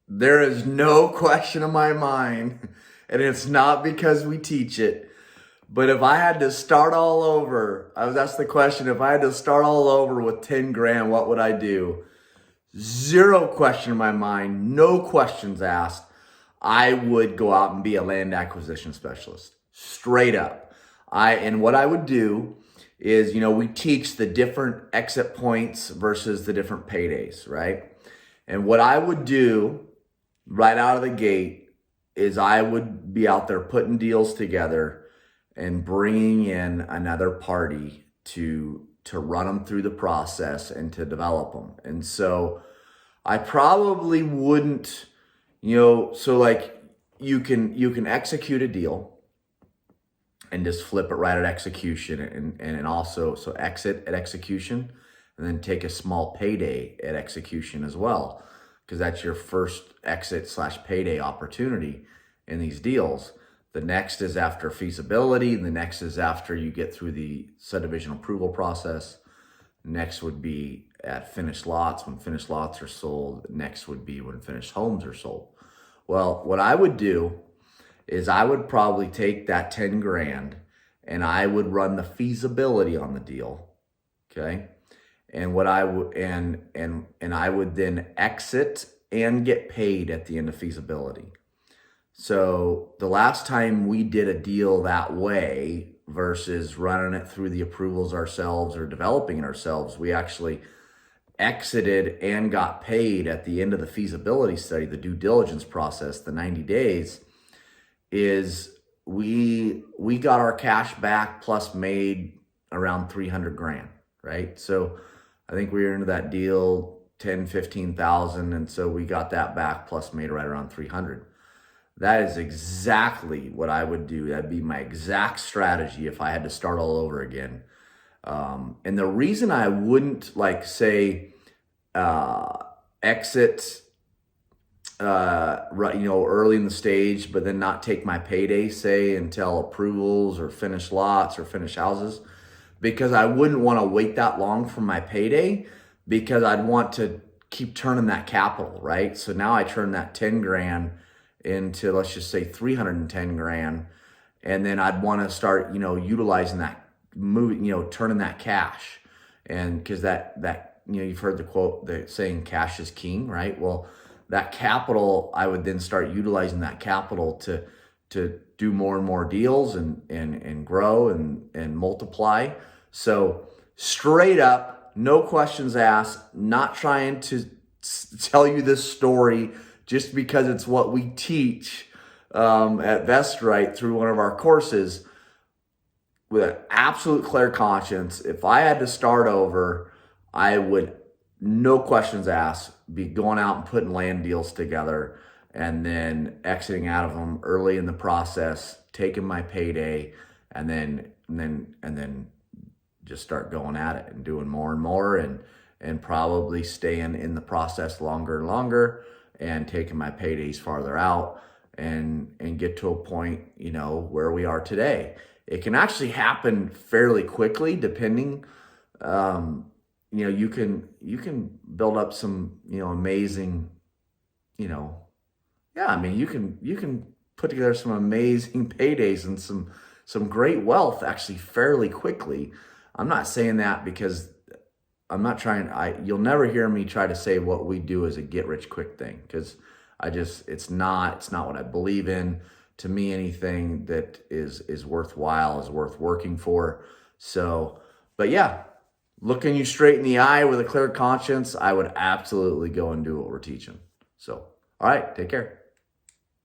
There is no question in my mind, and it's not because we teach it, but if I had to start all over, I was asked the question, if I had to start all over with 10 grand, what would I do? Zero question in my mind, no questions asked. I would go out and be a land acquisition specialist, straight up. And what I would do is, we teach the different exit points versus the different paydays, right? And what I would do right out of the gate is I would be out there putting deals together and bringing in another party to run them through the process and to develop them. And so I probably wouldn't, so like you can execute a deal and just flip it right at execution, and also so exit at execution, and then take a small payday at execution as well, because that's your first exit / payday opportunity in these deals. The next is after feasibility. The next is after you get through the subdivision approval process. Next would be at finished lots, when finished lots are sold. Next would be when finished homes are sold. Well, what I would do is I would probably take that 10 grand and I would run the feasibility on the deal. Okay. And what I would, and I would then exit and get paid at the end of feasibility. So the last time we did a deal that way versus running it through the approvals ourselves or developing it ourselves, we actually exited and got paid at the end of the feasibility study, the due diligence process, the 90 days, is we got our cash back plus made around 300 grand, right? So I think we were into that deal 10, 15,000. And so we got that back plus made right around 300. That is exactly what I would do. That'd be my exact strategy if I had to start all over again. And the reason I wouldn't exit, early in the stage, but then not take my payday, say, until approvals or finished lots or finished houses, because I wouldn't want to wait that long for my payday, because I'd want to keep turning that capital, right? So now I turn that 10 grand into, let's just say, 310 grand. And then I'd want to start, utilizing that, turning that cash. And because that, you've heard the quote, the saying, cash is king, right? Well, that capital, I would then start utilizing that capital to do more and more deals and grow and multiply. So straight up, no questions asked, not trying to tell you this story just because it's what we teach at VestRight through one of our courses. With an absolute clear conscience, if I had to start over, I would, no questions asked, be going out and putting land deals together and then exiting out of them early in the process, taking my payday, and then just start going at it and doing more and more, and probably staying in the process longer and longer, and taking my paydays farther out, and get to a point, where we are today. It can actually happen fairly quickly, depending. You can build up some, amazing, you can put together some amazing paydays and some great wealth actually fairly quickly. I'm not saying that because I'm not trying, you'll never hear me try to say what we do is a get rich quick thing, because it's not what I believe in. To me, anything that is worthwhile is worth working for. So, but yeah, looking you straight in the eye with a clear conscience, I would absolutely go and do what we're teaching. So, all right, take care.